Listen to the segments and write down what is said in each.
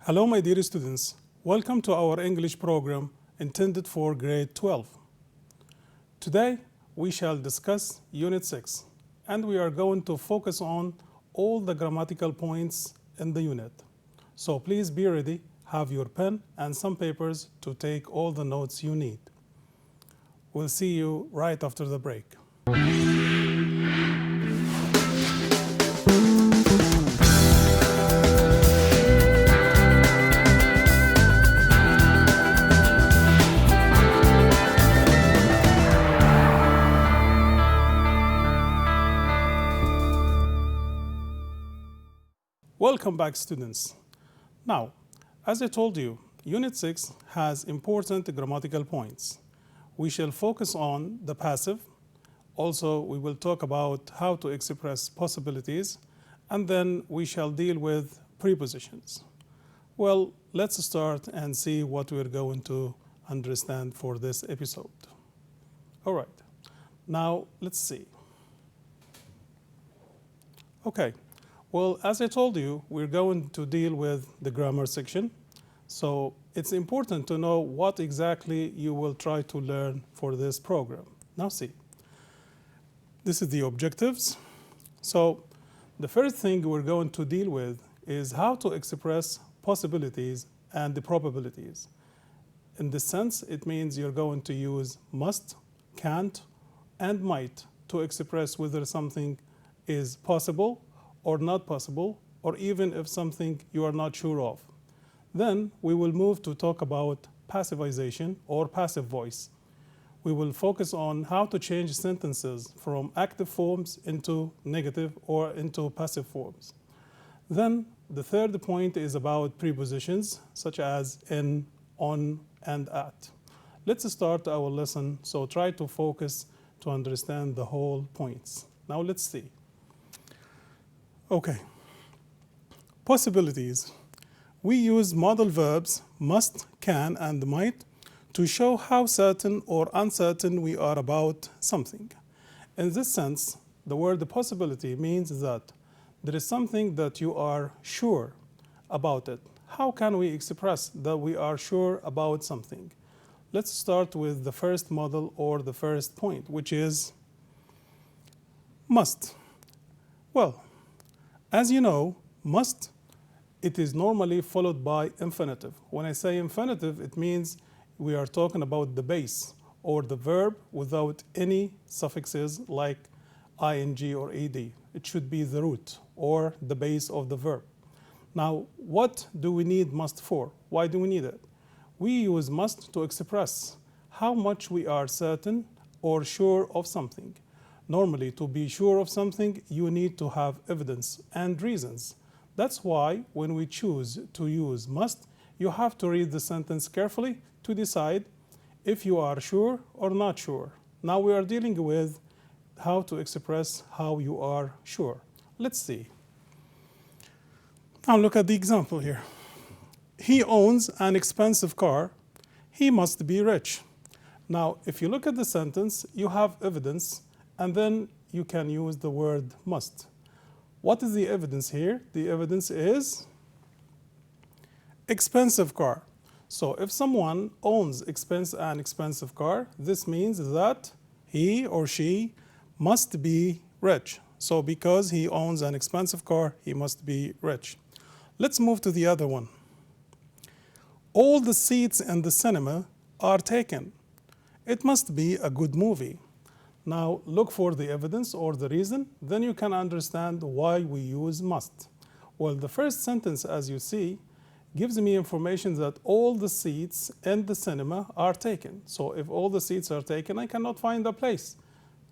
Hello, my dear students. Welcome to our English program intended for grade 12. Today, we shall discuss Unit 6, and we are going to focus on all the grammatical points in the unit. So please be ready, have your pen and some papers to take all the notes you need. We'll see you right after the break. Welcome back, students. Now, as I told you, Unit 6 has important grammatical points. We shall focus on the passive. Also, we will talk about how to express possibilities, and then we shall deal with prepositions. Well, let's start and see what we're going to understand for this episode. All right, now let's see. Okay. Well, as I told you, we're going to deal with the grammar section. So it's important to know what exactly you will try to learn for this program. Now see, this is the objectives. So the first thing we're going to deal with is how to express possibilities and the probabilities. In this sense, it means you're going to use must, can't, and might to express whether something is possible or not possible, or even if something you are not sure of. Then we will move to talk about passivization or passive voice. We will focus on how to change sentences from active forms into negative or into passive forms. Then the third point is about prepositions such as in, on, and at. Let's start our lesson, so try to focus to understand the whole points. Now let's see. Okay, possibilities. We use modal verbs must, can, and might to show how certain or uncertain we are about something. In this sense, the word possibility means that there is something that you are sure about it. How can we express that we are sure about something? Let's start with the first model or the first point, which is must. Well, as you know, must, it is normally followed by infinitive. When I say infinitive, it means we are talking about the base or the verb without any suffixes like ing or ed. It should be the root or the base of the verb. Now, what do we need must for? Why do we need it? We use must to express how much we are certain or sure of something. Normally, to be sure of something, you need to have evidence and reasons. That's why when we choose to use must, you have to read the sentence carefully to decide if you are sure or not sure. Now we are dealing with how to express how you are sure. Let's see. Now look at the example here. He owns an expensive car. He must be rich. Now, if you look at the sentence, you have evidence, and then you can use the word must. What is the evidence here? The evidence is expensive car. So if someone owns an expensive car, this means that he or she must be rich. So because he owns an expensive car, he must be rich. Let's move to the other one. All the seats in the cinema are taken. It must be a good movie. Now look for the evidence or the reason, then you can understand why we use must. Well, the first sentence, as you see, gives me information that all the seats in the cinema are taken. So if all the seats are taken, I cannot find a place.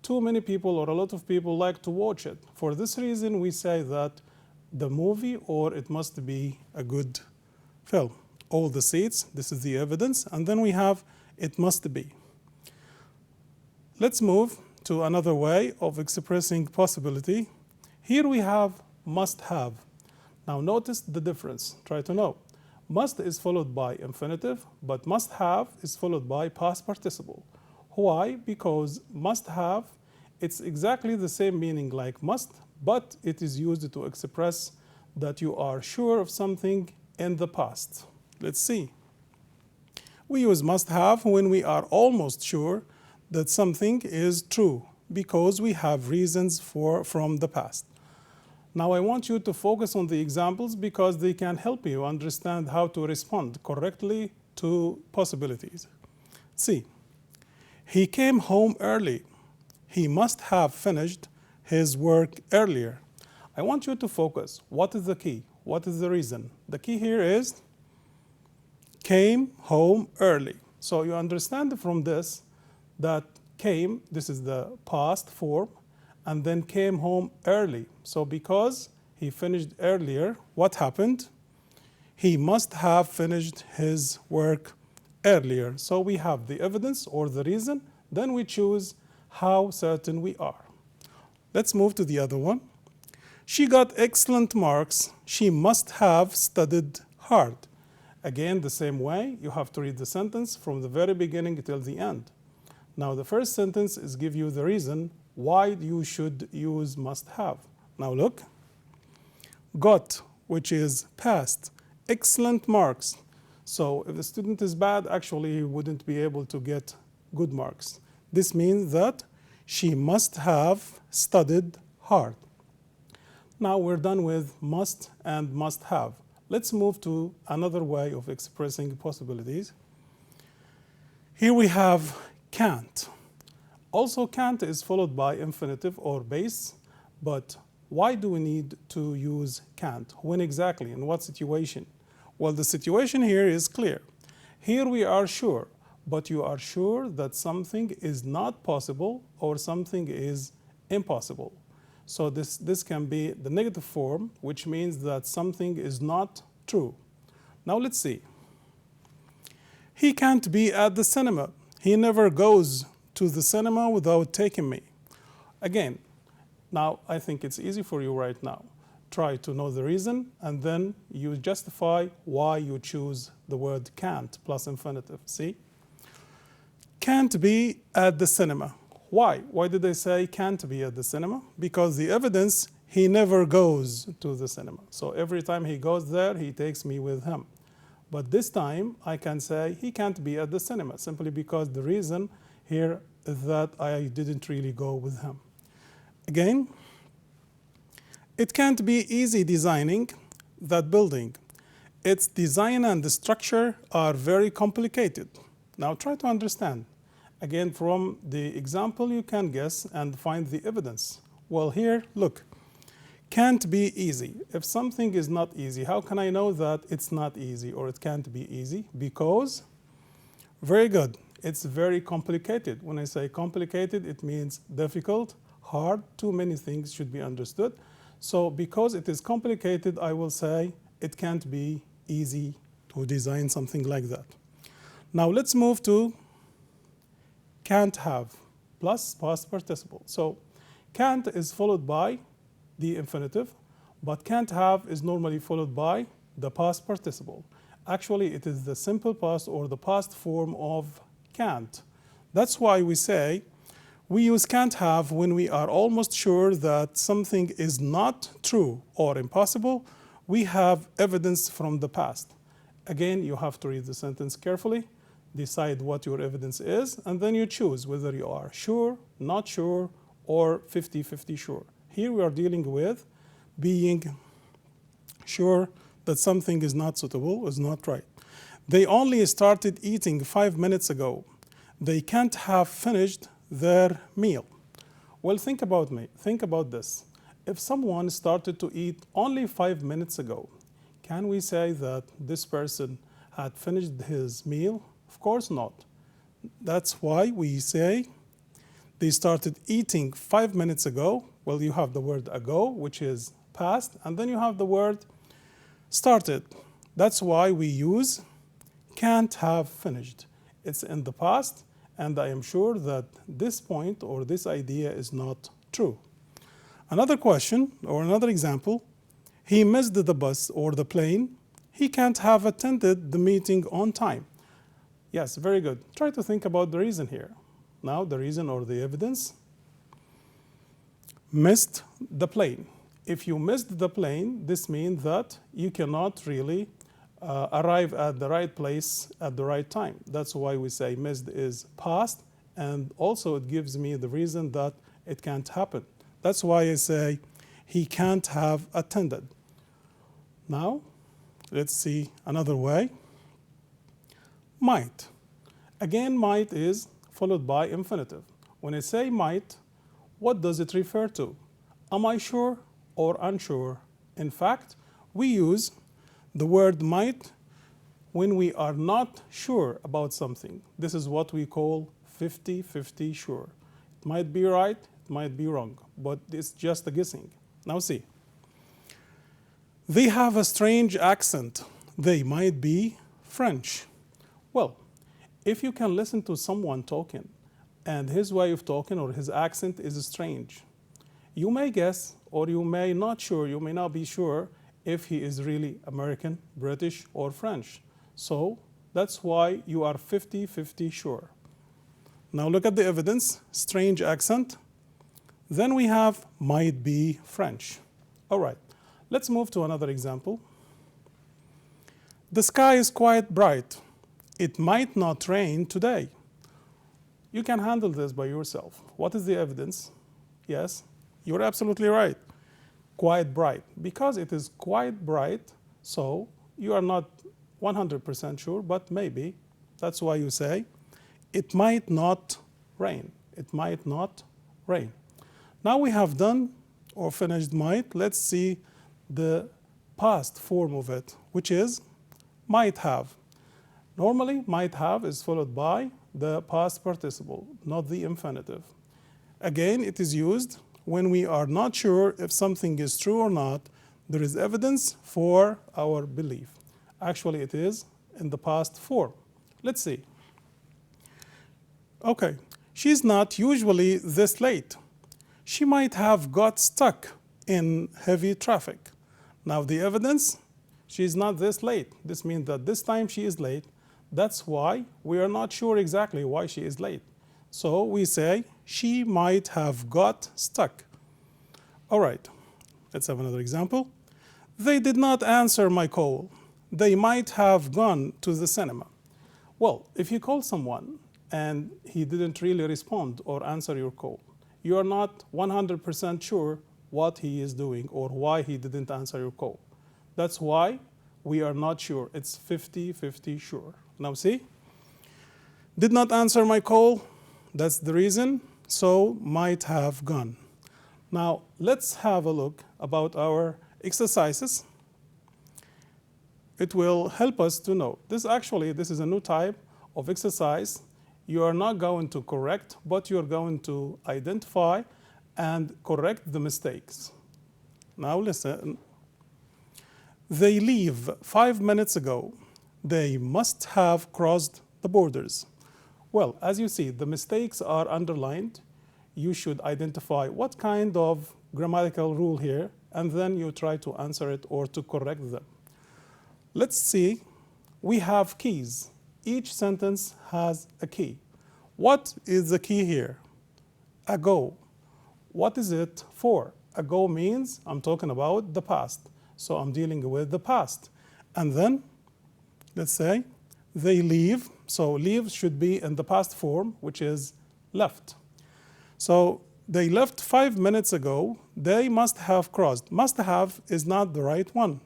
Too many people or a lot of people like to watch it. For this reason, we say that the movie or it must be a good film. All the seats, this is the evidence, and then we have it must be. Let's move to another way of expressing possibility. Here we have must have. Now notice the difference, try to know. Must is followed by infinitive, but must have is followed by past participle. Why? Because must have, it's exactly the same meaning like must, but it is used to express that you are sure of something in the past. Let's see. We use must have when we are almost sure that something is true because we have reasons from the past. Now I want you to focus on the examples because they can help you understand how to respond correctly to possibilities. See, he came home early. He must have finished his work earlier. I want you to focus. What is the key? What is the reason? The key here is came home early. So you understand from this that came, this is the past form, and then came home early. So because he finished earlier, what happened? He must have finished his work earlier. So we have the evidence or the reason, then we choose how certain we are. Let's move to the other one. She got excellent marks. She must have studied hard. Again, the same way, you have to read the sentence from the very beginning till the end. Now, the first sentence is give you the reason why you should use must have. Now look, got, which is past, excellent marks. So if the student is bad, actually he wouldn't be able to get good marks. This means that she must have studied hard. Now we're done with must and must have. Let's move to another way of expressing possibilities. Here we have can't. Also, can't is followed by infinitive or base, but why do we need to use can't? When exactly? In what situation? Well, the situation here is clear. Here we are sure, but you are sure that something is not possible or something is impossible. So this can be the negative form, which means that something is not true. Now let's see. He can't be at the cinema. He never goes to the cinema without taking me. Again, now I think it's easy for you right now. Try to know the reason, and then you justify why you choose the word can't plus infinitive. See? Can't be at the cinema. Why? Why did they say can't be at the cinema? Because the evidence, he never goes to the cinema. So every time he goes there, he takes me with him. But this time, I can say he can't be at the cinema, simply because the reason here is that I didn't really go with him. Again, it can't be easy designing that building. Its design and the structure are very complicated. Now try to understand. Again, from the example, you can guess and find the evidence. Well, here, look, can't be easy. If something is not easy, how can I know that it's not easy or it can't be easy? Because, very good, it's very complicated. When I say complicated, it means difficult, hard, too many things should be understood. So because it is complicated, I will say it can't be easy to design something like that. Now let's move to can't have plus past participle. So can't is followed by the infinitive, but can't have is normally followed by the past participle. Actually, it is the simple past or the past form of can't. That's why we say we use can't have when we are almost sure that something is not true or impossible. We have evidence from the past. Again, you have to read the sentence carefully, decide what your evidence is, and then you choose whether you are sure, not sure, or 50-50 sure. Here we are dealing with being sure that something is not suitable, is not right. They only started eating 5 minutes ago. They can't have finished their meal. Well, think about me. Think about this. If someone started to eat only 5 minutes ago, can we say that this person had finished his meal? Of course not. That's why we say they started eating 5 minutes ago. Well, you have the word ago, which is past, and then you have the word started. That's why we use can't have finished. It's in the past, and I am sure that this point or this idea is not true. Another question or another example, he missed the bus or the plane. He can't have attended the meeting on time. Yes, very good. Try to think about the reason here. Now, the reason or the evidence. Missed the plane. If you missed the plane, this means that you cannot really arrive at the right place at the right time. That's why we say missed is past, and also it gives me the reason that it can't happen. That's why I say he can't have attended. Now, let's see another way. Might. Again, might is followed by infinitive. When I say might, what does it refer to? Am I sure or unsure? In fact, we use the word might when we are not sure about something. This is what we call 50-50 sure. It might be right, it might be wrong, but it's just a guessing. Now see. They have a strange accent. They might be French. Well, if you can listen to someone talking and his way of talking or his accent is strange, you may guess or you may not be sure if he is really American, British, or French. So that's why you are 50-50 sure. Now look at the evidence, strange accent. Then we have might be French. All right, let's move to another example. The sky is quite bright. It might not rain today. You can handle this by yourself. What is the evidence? Yes, you're absolutely right. Quite bright. Because it is quite bright, so you are not 100% sure, but maybe. That's why you say, it might not rain. It might not rain. Now we have done or finished might. Let's see the past form of it, which is might have. Normally, might have is followed by the past participle, not the infinitive. Again, it is used when we are not sure if something is true or not. There is evidence for our belief. Actually, it is in the past form. Let's see. Okay, she's not usually this late. She might have got stuck in heavy traffic. Now the evidence, she's not this late. This means that this time she is late. That's why we are not sure exactly why she is late. So we say she might have got stuck. All right, let's have another example. They did not answer my call. They might have gone to the cinema. Well, if you call someone and he didn't really respond or answer your call, you are not 100% sure what he is doing or why he didn't answer your call. That's why we are not sure. It's 50-50 sure. Now see, did not answer my call. That's the reason. So might have gone. Now let's have a look about our exercises. It will help us to know. This is a new type of exercise. You are not going to correct, but you are going to identify and correct the mistakes. Now listen. They leave 5 minutes ago. They must have crossed the borders. Well, as you see, the mistakes are underlined. You should identify what kind of grammatical rule here, and then you try to answer it or to correct them. Let's see. We have keys. Each sentence has a key. What is the key here? Ago. What is it for? Ago means I'm talking about the past. So I'm dealing with the past. And then, let's say, they leave. So leave should be in the past form, which is left. So they left 5 minutes ago. They must have crossed. Must have is not the right one.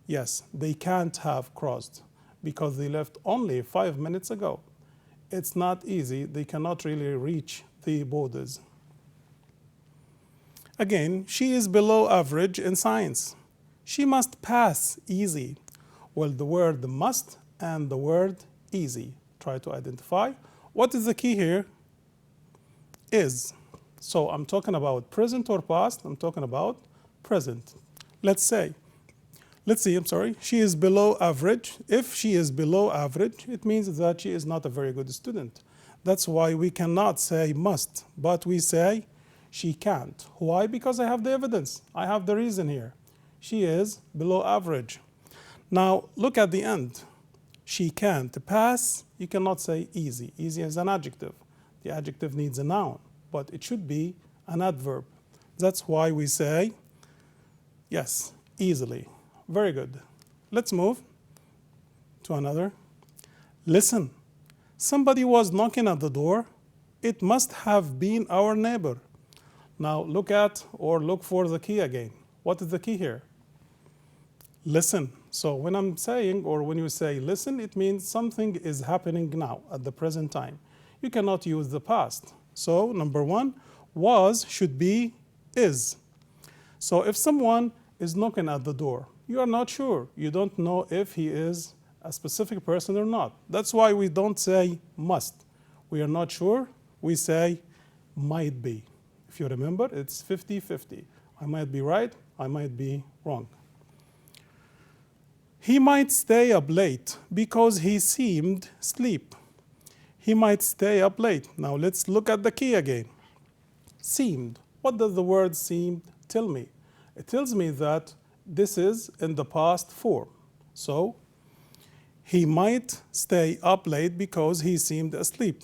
Yes, they can't have crossed because they left only 5 minutes ago. It's not easy. They cannot really reach the borders. Again, she is below average in science. She must pass easy. Well, the word must and the word easy. Try to identify. What is the key here? Is. So I'm talking about present or past. I'm talking about present. Let's see, she is below average. If she is below average, it means that she is not a very good student. That's why we cannot say must, but we say she can't. Why? Because I have the evidence. I have the reason here. She is below average. Now, look at the end. She can't pass. You cannot say easy. Easy is an adjective. The adjective needs a noun, but it should be an adverb. That's why we say, yes, easily. Very good. Let's move. to another. Listen, somebody was knocking at the door. It must have been our neighbor. Now look at or look for the key again. What is the key here? Listen. So when I'm saying or when you say listen, it means something is happening now at the present time. You cannot use the past. So number one, was should be is. So if someone is knocking at the door, you are not sure. You don't know if he is a specific person or not. That's why we don't say must. We are not sure. We say might be. If you remember, it's 50-50. I might be right, I might be wrong. He might stay up late because he seemed asleep. He might stay up late. Now let's look at the key again. Seemed. What does the word seemed tell me? It tells me that this is in the past form. So he might stay up late because he seemed asleep.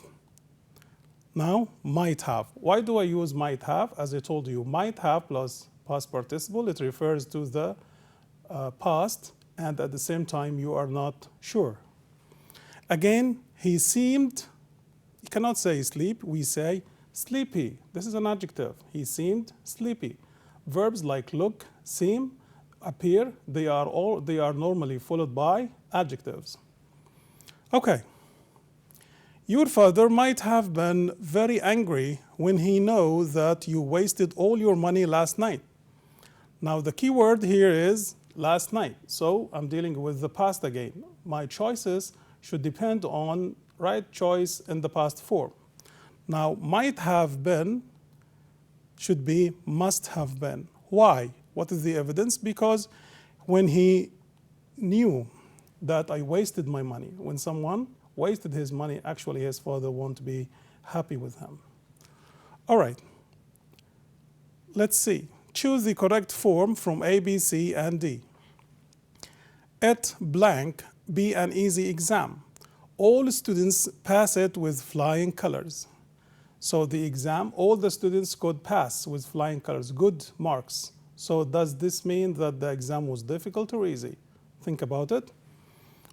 Now, might have. Why do I use might have? As I told you, might have plus past participle, it refers to the past, and at the same time, you are not sure. Again, he seemed, you cannot say sleep, we say sleepy. This is an adjective. He seemed sleepy. Verbs like look, seem, appear, they are normally followed by adjectives. Okay. Your father might have been very angry when he knows that you wasted all your money last night. Now the key word here is last night. So I'm dealing with the past again. My choices should depend on right choice in the past form. Now might have been should be must have been. Why? What is the evidence? Because when he knew that I wasted my money, when someone wasted his money, actually his father won't be happy with him. All right, let's see. Choose the correct form from A, B, C, and D. It blank be an easy exam. All students pass it with flying colors. So the exam, all the students could pass with flying colors, good marks. So does this mean that the exam was difficult or easy? Think about it.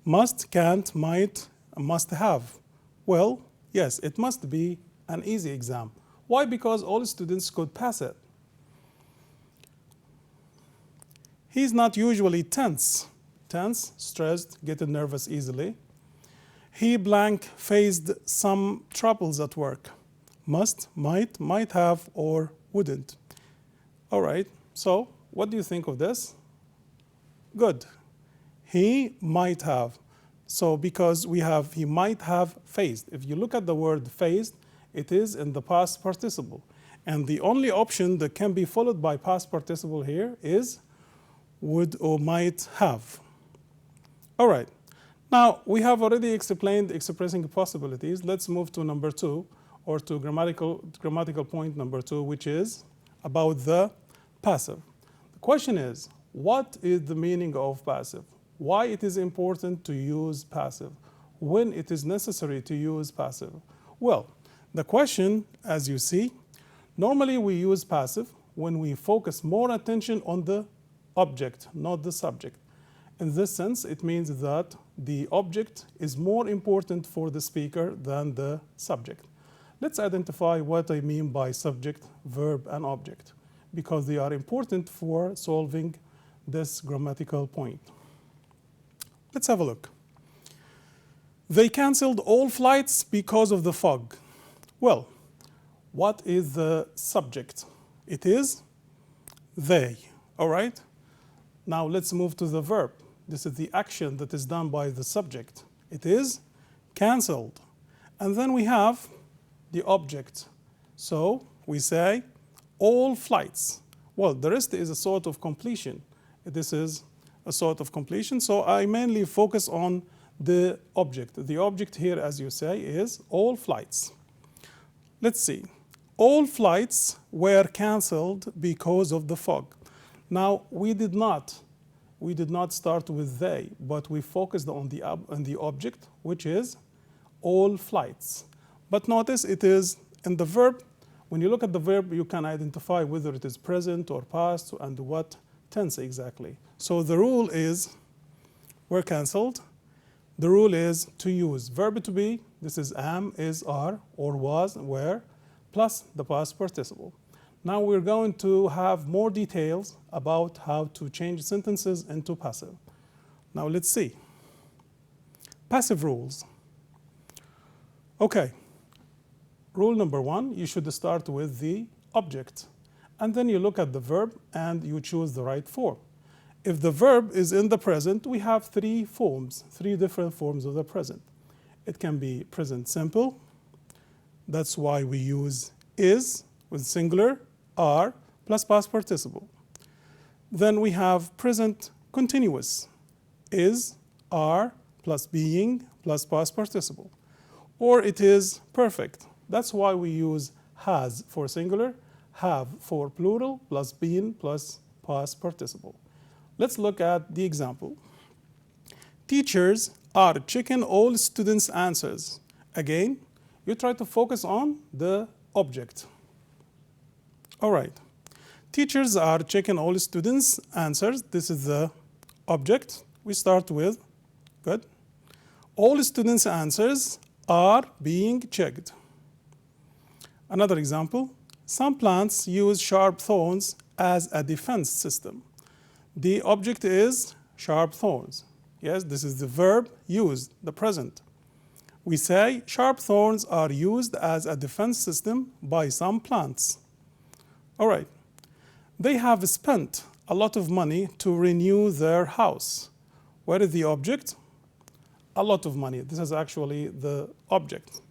Must, can't, might, must have. Well, yes, it must be an easy exam. Why? Because all students could pass it. He's not usually tense. Tense, stressed, getting nervous easily. He blank faced some troubles at work. Must, might have, or wouldn't. All right, so what do you think of this? Good. He might have. So because we have he might have faced. If you look at the word faced, it is in the past participle. And the only option that can be followed by past participle here is would or might have. All right. Now, we have already explained expressing possibilities. Let's move to number 2, or to grammatical point number 2, which is about the passive. The question is, what is the meaning of passive? Why it is important to use passive? When it is necessary to use passive? Well, the question, as you see, normally we use passive when we focus more attention on the object, not the subject. In this sense, it means that the object is more important for the speaker than the subject. Let's identify what I mean by subject, verb, and object, because they are important for solving this grammatical point. Let's have a look. They canceled all flights because of the fog. Well, what is the subject? It is they, all right? Now let's move to the verb. This is the action that is done by the subject. It is canceled. And then we have the object. So we say all flights. Well, the rest is a sort of completion. This is a sort of completion. So I mainly focus on the object. The object here, as you say, is all flights. Let's see. All flights were canceled because of the fog. Now, we did not start with they, but we focused on the object, which is all flights. But notice it is in the verb. When you look at the verb, you can identify whether it is present or past and what tense exactly. So the rule is were canceled. the rule is to use verb to be, this is am, is, are, or was, were, plus the past participle. Now we're going to have more details about how to change sentences into passive. Now let's see. Passive rules. Okay. Rule number one, you should start with the object. And then you look at the verb and you choose the right form. If the verb is in the present, we have three different forms of the present. It can be present simple. That's why we use is with singular, are, plus past participle. Then we have present continuous, is, are, plus being, plus past participle. Or it is perfect. That's why we use has for singular, have for plural, plus been, plus past participle. Let's look at the example. Teachers are checking all students' answers. Again, you try to focus on the object. All right. Teachers are checking all students' answers. This is the object. We start with, good. All students' answers are being checked. Another example. Some plants use sharp thorns as a defense system. The object is sharp thorns. Yes, this is the verb used, the present. We say sharp thorns are used as a defense system by some plants. All right. They have spent a lot of money to renew their house. Where is the object? A lot of money. This is actually the object.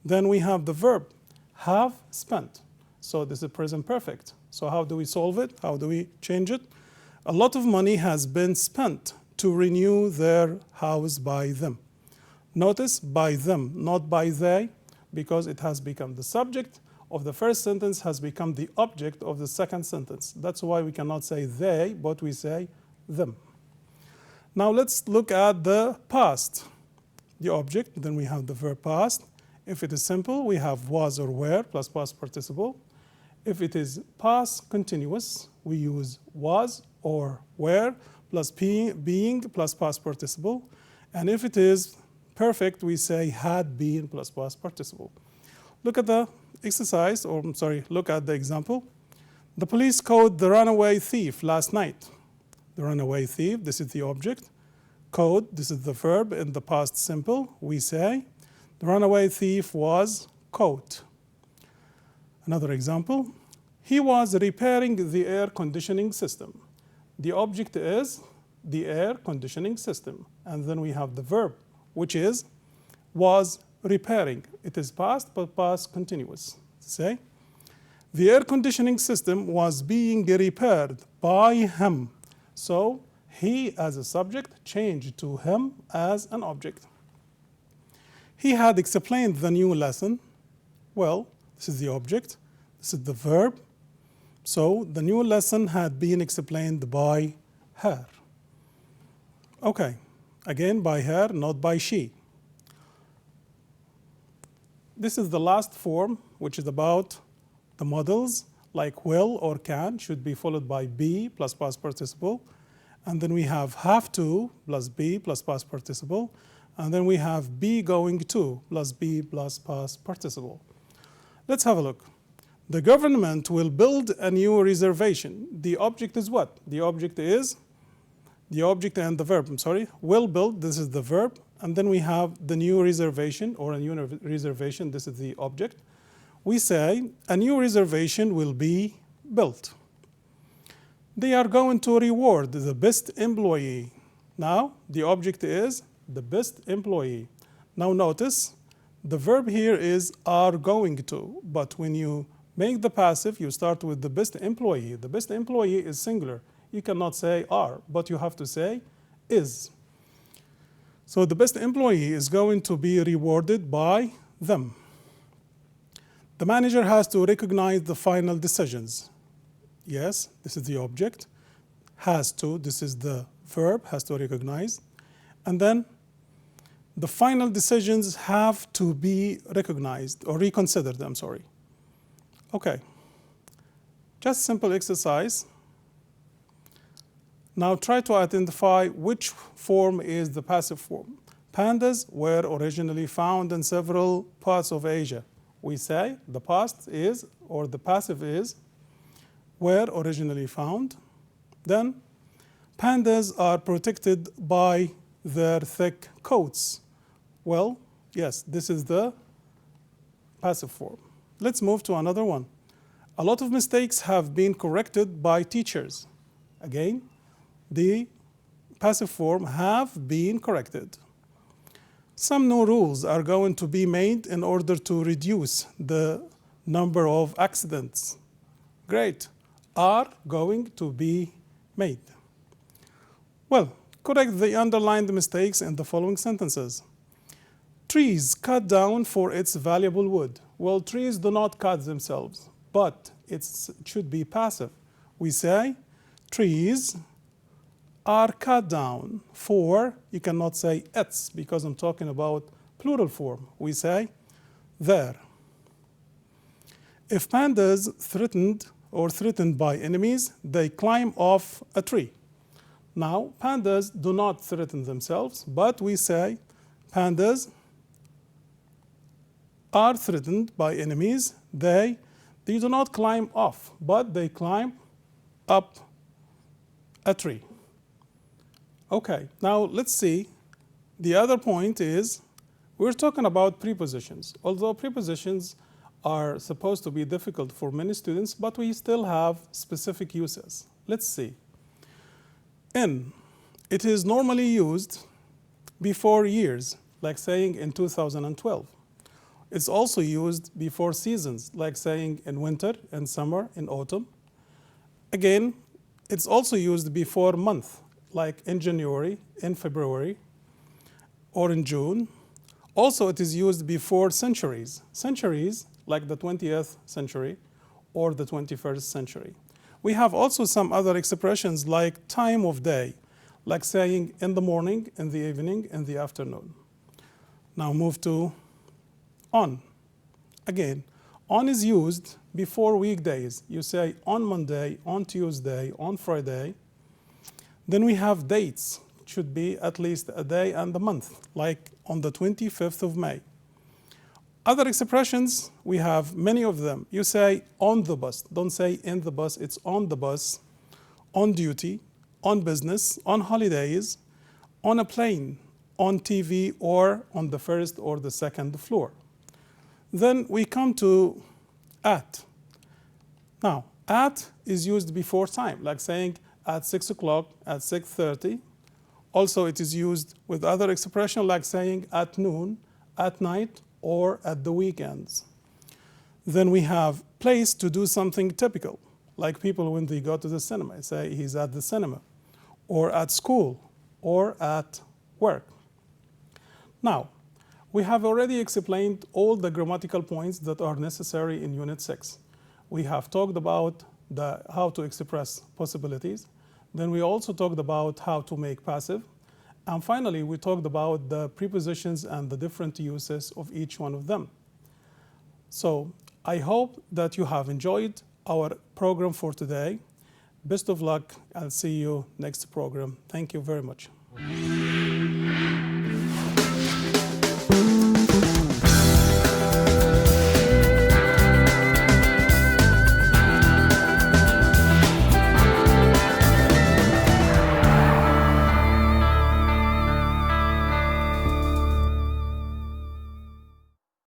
Then we have the verb, have spent. So this is present perfect. So how do we solve it? How do we change it? A lot of money has been spent to renew their house by them. Notice by them, not by they, because it has become the subject of the first sentence has become the object of the second sentence. That's why we cannot say they, but we say them. Now let's look at the past. The object, then we have the verb past. If it is simple, we have was or were plus past participle. If it is past continuous, we use was or were plus being plus past participle. And if it is perfect, we say had been plus past participle. Look at the exercise, or I'm sorry, look at the example. The police caught the runaway thief last night. The runaway thief, this is the object. Caught, this is the verb in the past simple. We say the runaway thief was caught. Another example. He was repairing the air conditioning system. The object is the air conditioning system. And then we have the verb, which is was repairing. It is past, but past continuous. Say, the air conditioning system was being repaired by him. So he as a subject changed to him as an object. He had explained the new lesson. Well, this is the object. This is the verb. So the new lesson had been explained by her. Okay, again by her, not by she. This is the last form, which is about the models, like will or can, should be followed by be plus past participle. And then we have to plus be plus past participle. And then we have be going to plus be plus past participle. Let's have a look. The government will build a new reservation. The object is what? The object is the object and the verb, will build, this is the verb. And then we have the new reservation or a new reservation, this is the object. We say a new reservation will be built. They are going to reward the best employee. Now, the object is the best employee. Now notice, the verb here is are going to, but when you make the passive, you start with the best employee. The best employee is singular. You cannot say are, but you have to say is. So the best employee is going to be rewarded by them. The manager has to recognize the final decisions. Yes, this is the object. Has to, this is the verb, has to recognize. And then the final decisions have to be recognized or reconsidered, I'm sorry. Okay, just simple exercise. Now try to identify which form is the passive form. Pandas were originally found in several parts of Asia. We say the past is, or the passive is, were originally found. Then, pandas are protected by their thick coats. Well, yes, this is the passive form. Let's move to another one. A lot of mistakes have been corrected by teachers. Again, the passive form have been corrected. Some new rules are going to be made in order to reduce the number of accidents. Great. Are going to be made. Well, correct the underlined mistakes in the following sentences. Trees cut down for its valuable wood. Well, trees do not cut themselves, but it should be passive. We say trees are cut down for, you cannot say its because I'm talking about plural form. We say there. If pandas threatened by enemies, they climb off a tree. Now, pandas do not threaten themselves, but we say pandas are threatened by enemies. They do not climb off, but they climb up a tree. Okay, now let's see. The other point is we're talking about prepositions. Although prepositions are supposed to be difficult for many students, but we still have specific uses. Let's see. In, it is normally used before years, like saying in 2012. It's also used before seasons, like saying in winter, in summer, in autumn. Again, it's also used before month, like in January, in February, or in June. Also, it is used before centuries. Centuries, like the 20th century or the 21st century. We have also some other expressions like time of day, like saying in the morning, in the evening, in the afternoon. Now move to on. Again, on is used before weekdays. You say on Monday, on Tuesday, on Friday. Then we have dates. It should be at least a day and a month, like on the 25th of May. Other expressions, we have many of them. You say on the bus. Don't say in the bus, it's on the bus, on duty, on business, on holidays, on a plane, on TV, or on the first or the second floor. Then we come to at. Now, at is used before time, like saying at 6 o'clock, at 6:30. Also, it is used with other expression like saying at noon, at night, or at the weekends. Then we have place to do something typical, like people when they go to the cinema, say he's at the cinema, or at school, or at work. Now, we have already explained all the grammatical points that are necessary in Unit 6. We have talked about how to express possibilities. Then we also talked about how to make passive. And finally, we talked about the prepositions and the different uses of each one of them. So I hope that you have enjoyed our program for today. Best of luck. I'll see you next program. Thank you very much.